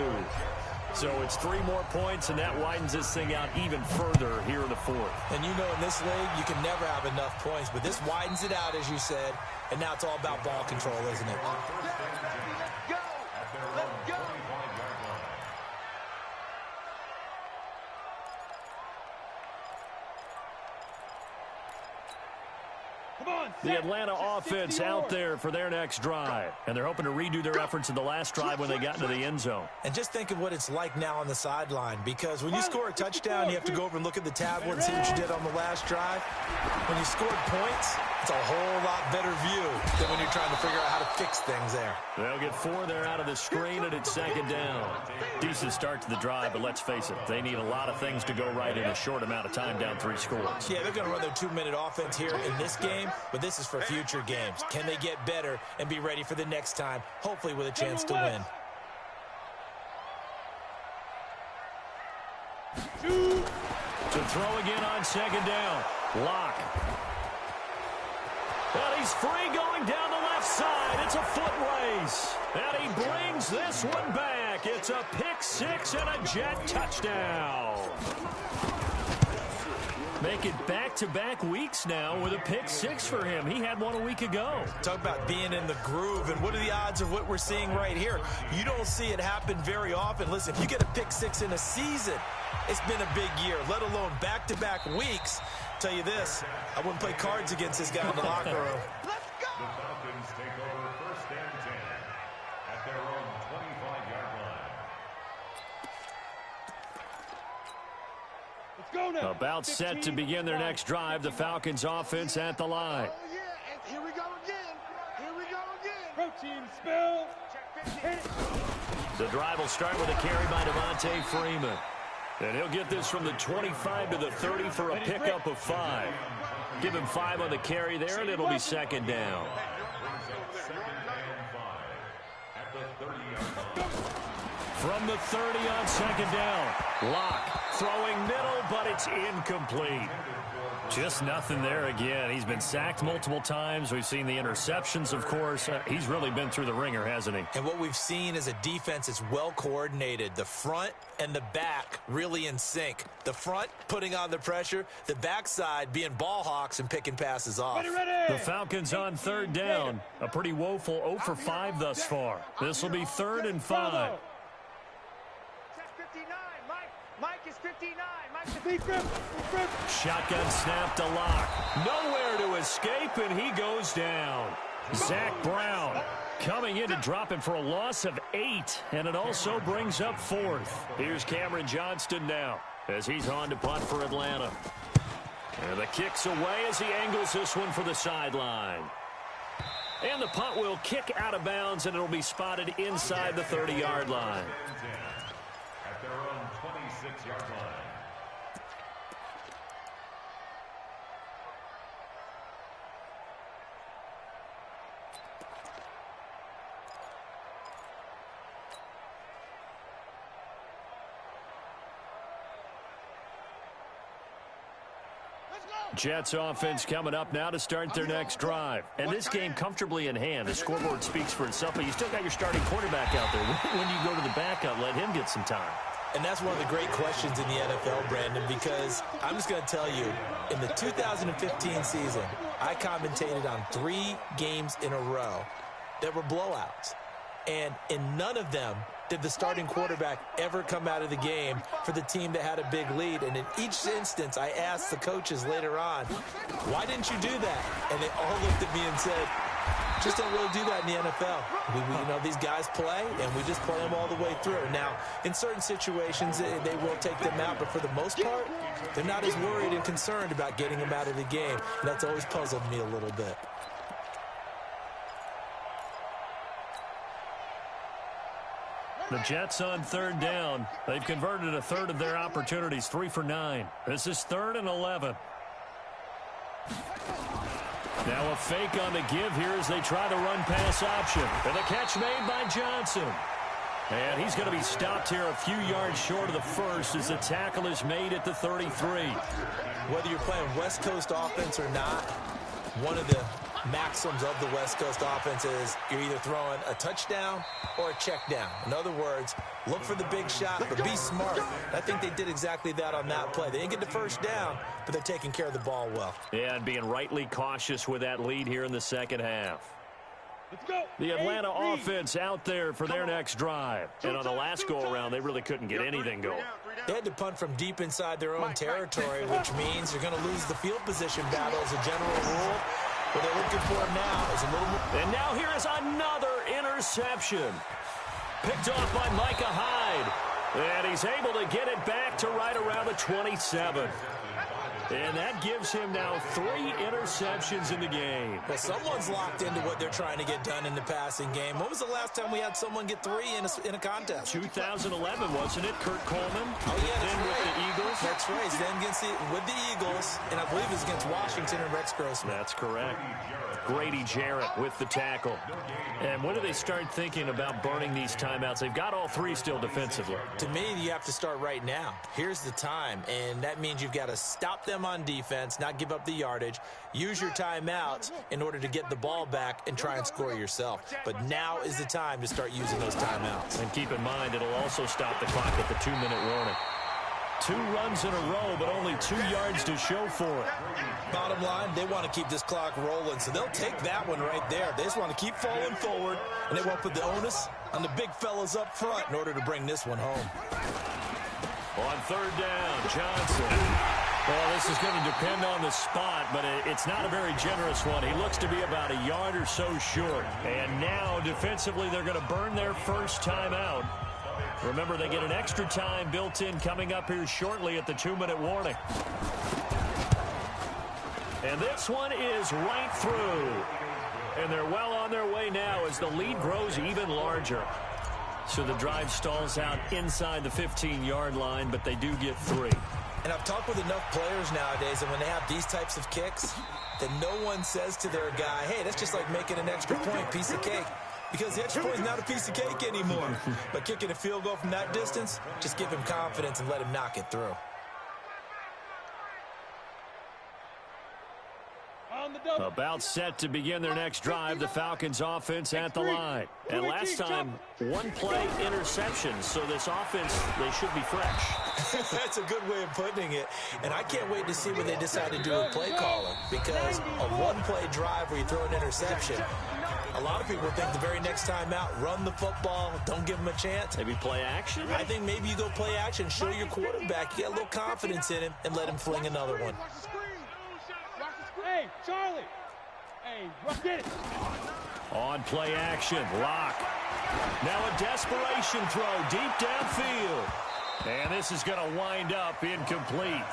So it's 3 more points, and that widens this thing out even further here in the fourth. And you know in this league, you can never have enough points. But this widens it out, as you said. And now it's all about ball control, isn't it? Let's go! Let's go! The Atlanta offense out there for their next drive. And they're hoping to redo their efforts in the last drive when they got into the end zone. And just think of what it's like now on the sideline, because when you score a touchdown, you have to go over and look at the tablet and see what you did on the last drive. When you scored points, it's a whole lot better view than when you're trying to figure out how to fix things there. They'll get 4 there out of the screen, and it's second down. Decent start to the drive, but let's face it, they need a lot of things to go right in a short amount of time, down 3 scores. Yeah, they're going to run their 2-minute offense here in this game, but this is for future games. Can they get better and be ready for the next time, hopefully with a chance to win? To throw again on second down. Lock. And he's free going down the left side. It's a foot race. And he brings this one back. It's a pick 6 and a Jet touchdown. Make it back-to-back weeks now with a pick 6 for him. He had one a week ago. Talk about being in the groove, and what are the odds of what we're seeing right here? You don't see it happen very often. Listen, if you get a pick 6 in a season, it's been a big year, let alone back-to-back weeks. Tell you this, I wouldn't play cards against this guy in the locker room. Let's go! The Falcons take over 1st and 10 at their own 25-yard line. Let's go now. About set to begin their next drive. The Falcons offense at the line. Oh, yeah, and here we go again. Here we go again. Protein spill. Hit it. The drive will start with a carry by Devontae Freeman. And he'll get this from the 25 to the 30 for a pickup of 5. Give him 5 on the carry there, and it'll be second down. From the 30 on second down. Lock throwing middle, but it's incomplete. Just nothing there again. He's been sacked multiple times. We've seen the interceptions, of course. He's really been through the ringer, hasn't he? And what we've seen is a defense that's well coordinated. The front and the back really in sync. The front putting on the pressure, the backside being ball hawks and picking passes off. The Falcons on third down. A pretty woeful 0 for 5 thus far. This will be 3rd and 5. Check 59. Mike is 59. Mike's Shotgun snap to Lock. Nowhere to escape, and he goes down. Zach Brown coming in to drop him for a loss of 8, and it also brings up 4th. Here's Cameron Johnston now as he's on to punt for Atlanta. And the kick's away as he angles this one for the sideline. And the punt will kick out of bounds, and it'll be spotted inside the 30-yard line. At their own 26-yard line. Jets offense coming up now to start their next drive. And this game comfortably in hand. The scoreboard speaks for itself, but you still got your starting quarterback out there. When do you go to the backup, let him get some time? And that's one of the great questions in the NFL, Brandon, because I'm just going to tell you, in the 2015 season, I commentated on 3 games in a row that were blowouts. And in none of them did the starting quarterback ever come out of the game for the team that had a big lead. And in each instance, I asked the coaches later on, why didn't you do that? And they all looked at me and said, just don't really do that in the NFL. You know, these guys play, and we just play them all the way through. Now, in certain situations, they will take them out, but for the most part, they're not as worried and concerned about getting them out of the game. And that's always puzzled me a little bit. The Jets on third down. They've converted a third of their opportunities, 3 for 9. This is 3rd and 11. Now a fake on the give here as they try the run-pass option. And the catch made by Johnson. And he's going to be stopped here a few yards short of the first as the tackle is made at the 33. Whether you're playing West Coast offense or not, one of the maxims of the West Coast offense is you're either throwing a touchdown or a check down. In other words, look for the big shot, but be smart. I think they did exactly that on that play. They didn't get the first down, but they're taking care of the ball well. Yeah, and being rightly cautious with that lead here in the second half. Let's go. The Atlanta offense out there for their next drive. And on the last go-around, they really couldn't get anything going. They had to punt from deep inside their own territory, which means they're going to lose the field position battle as a general rule. What they're looking for now is a little more. And now here is another interception. Picked off by Micah Hyde. And he's able to get it back to right around the 27. And that gives him now 3 interceptions in the game. Well, someone's locked into what they're trying to get done in the passing game. When was the last time we had someone get 3 in a contest? 2011, wasn't it? Kurt Coleman. Oh, yeah, that's then right. with the Eagles. That's right. Then with the Eagles, and I believe it was against Washington and Rex Grossman. That's correct. Grady Jarrett with the tackle. And when do they start thinking about burning these timeouts? They've got all 3 still defensively. To me, you have to start right now. Here's the time, and that means you've got to stop them on defense, not give up the yardage, use your timeouts in order to get the ball back and try and score yourself. But now is the time to start using those timeouts. And keep in mind, it'll also stop the clock at the 2-minute warning. 2 runs in a row, but only 2 yards to show for it. Bottom line, they want to keep this clock rolling, so they'll take that one right there. They just want to keep falling forward, and they won't put the onus on the big fellas up front in order to bring this one home. On 3rd down, Johnson. Well, this is going to depend on the spot, but it's not a very generous one. He looks to be about a yard or so short. And now, defensively, they're going to burn their first time out. Remember, they get an extra time built in coming up here shortly at the 2-minute warning. And this one is right through. And they're well on their way now as the lead grows even larger. So the drive stalls out inside the 15-yard line, but they do get 3. And I've talked with enough players nowadays, and when they have these types of kicks, that no one says to their guy, hey, that's just like making an extra point, piece of cake. Because the extra point is not a piece of cake anymore. But kicking a field goal from that distance, just give him confidence and let him knock it through. About set to begin their next drive, the Falcons offense at the line. And last time, 1 play interception, so this offense, they should be fresh. That's a good way of putting it. And I can't wait to see what they decide to do with play calling. Because a 1-play drive where you throw an interception, a lot of people think the very next time out, run the football, don't give him a chance. Maybe play action? I think maybe you go play action, show your quarterback, you get a little confidence in him, and let him fling another one. Hey, Charlie. Hey, get it. On play action, Lock. Now a desperation throw deep downfield. And this is going to wind up incomplete.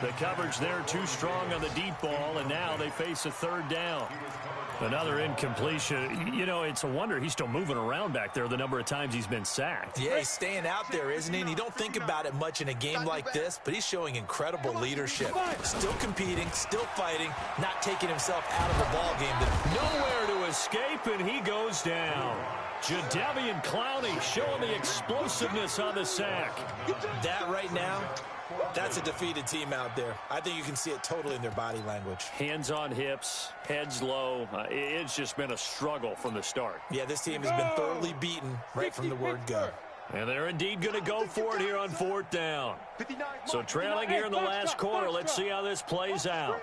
The coverage there too strong on the deep ball, and now they face a 3rd down. Another incompletion. You know, it's a wonder he's still moving around back there the number of times he's been sacked. Yeah, he's staying out there, isn't he? And you don't think about it much in a game like this, but he's showing incredible leadership. Still competing, still fighting, not taking himself out of the ball game. Nowhere to escape, and he goes down. Jadeveon Clowney showing the explosiveness on the sack. That right now, that's a defeated team out there. I think you can see it totally in their body language. Hands on hips, heads low. It's just been a struggle from the start. Yeah, this team has been thoroughly beaten right from the word go. And they're indeed going to go for it here on 4th down. So trailing here in the last quarter. Let's see how this plays out.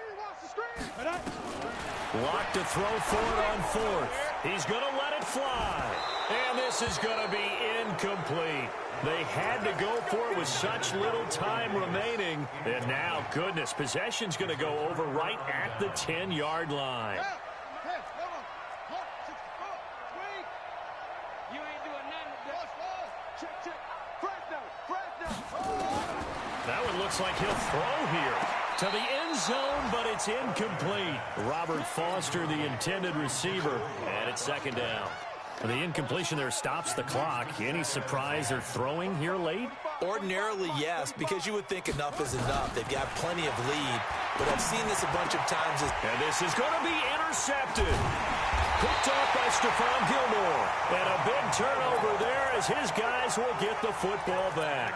Lock to throw for it on 4th. He's going to let it fly. And this is going to be incomplete. They had to go for it with such little time remaining. And now, goodness, possession's going to go over right at the 10-yard line. That one looks like he'll throw here to the end zone, but it's incomplete. Robert Foster, the intended receiver, and it's 2nd down. The incompletion there stops the clock. Any surprise they're throwing here late? Ordinarily, yes, because you would think enough is enough. They've got plenty of lead, but I've seen this a bunch of times. And this is going to be intercepted. Picked off by Stephon Gilmore. And a big turnover there as his guys will get the football back.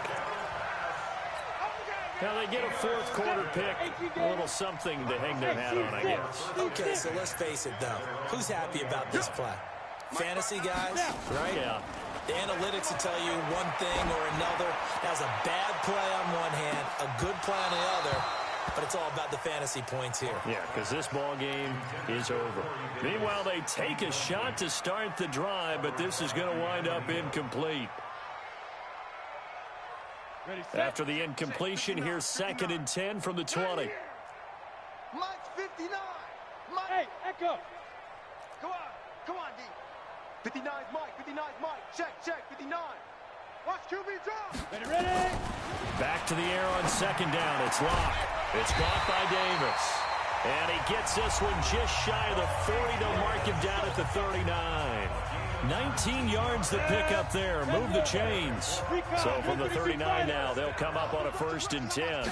Now they get a fourth quarter pick, a little something to hang their hat on, I guess. Okay, so let's face it, though. Who's happy about this play? Fantasy guys, right? Yeah. The analytics will tell you one thing or another. That's a bad play on one hand, a good play on the other, but it's all about the fantasy points here. Yeah, because this ball game is over. Meanwhile, they take a shot to start the drive, but this is going to wind up incomplete. After the incompletion, here's 2nd and 10 from the 20. Mike's 59. Mike. Hey, Echo. Come on, D. 59's Mike. 59's Mike. Check. 59. Watch QB draw. Ready. Back to the air on 2nd down. It's Locke. It's caught by Davis. And he gets this one just shy of the 40 to mark him down at the 39. 19 yards to pick up there. Move the chains. So from the 39 now, they'll come up on a 1st and 10.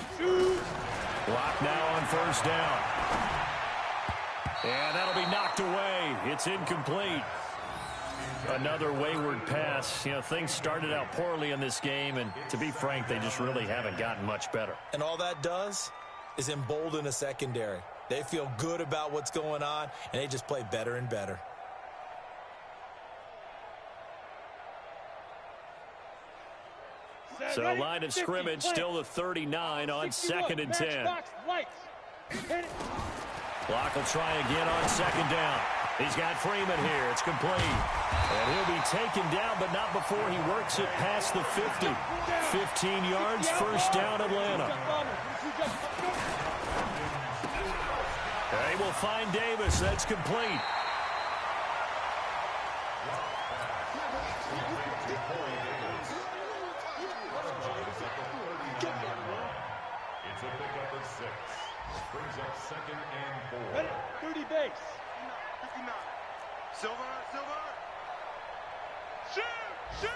Locke now on 1st down. And that'll be knocked away. It's incomplete. Another wayward pass. You know, things started out poorly in this game, and to be frank, they just really haven't gotten much better. And all that does is embolden a secondary. They feel good about what's going on, and they just play better and better. So line of scrimmage still the 39 on 2nd and 10. Locke will try again on 2nd down. He's got Freeman here. It's complete. And he'll be taken down, but not before he works it past the 50. 15 yards, 1st down, Atlanta. They will find Davis. That's complete. It's a pickup of 6. Brings up 2nd and 4. Ready, 30 base. 59. Silver. Shoot.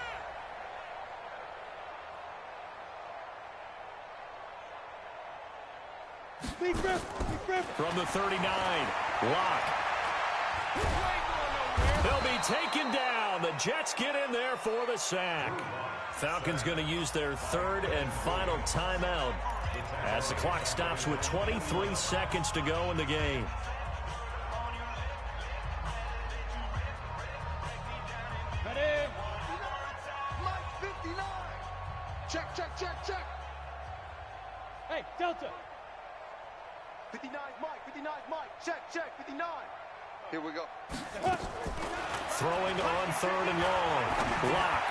Big grip. From the 39, Locke. They'll be taken down. The Jets get in there for the sack. Falcons going to use their 3rd and final timeout as the clock stops with 23 seconds to go in the game. Ready. Mike 59. Check. Hey, Delta. 59's Mike. Check. 59. Here we go. Throwing on 3rd and long. Locke.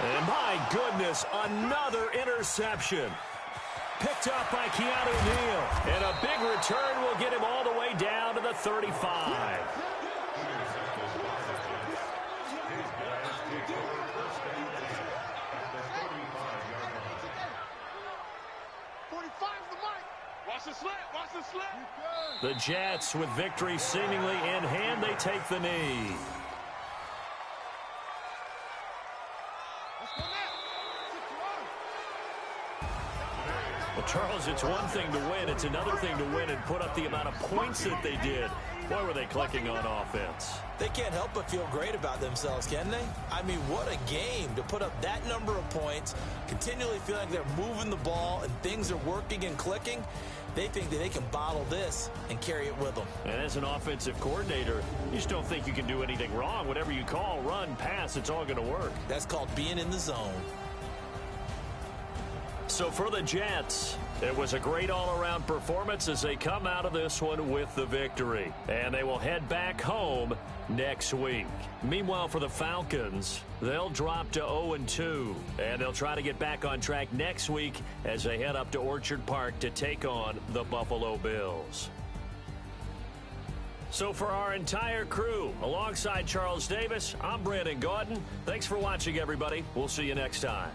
And my goodness, another interception. Picked up by Keanu Neal. And a big return will get him all the way down to the 35. Watch the slip. The Jets, with victory seemingly in hand, they take the knee. Well, Charles, it's one thing to win. It's another thing to win and put up the amount of points that they did. Boy, were they clicking on offense. They can't help but feel great about themselves, can they? I mean, what a game to put up that number of points, continually feeling like they're moving the ball and things are working and clicking. They think that they can bottle this and carry it with them. And as an offensive coordinator, you just don't think you can do anything wrong. Whatever you call, run, pass, it's all going to work. That's called being in the zone. So for the Jets, it was a great all-around performance as they come out of this one with the victory. And they will head back home next week. Meanwhile, for the Falcons, they'll drop to 0-2. And they'll try to get back on track next week as they head up to Orchard Park to take on the Buffalo Bills. So for our entire crew, alongside Charles Davis, I'm Brandon Gaudin. Thanks for watching, everybody. We'll see you next time.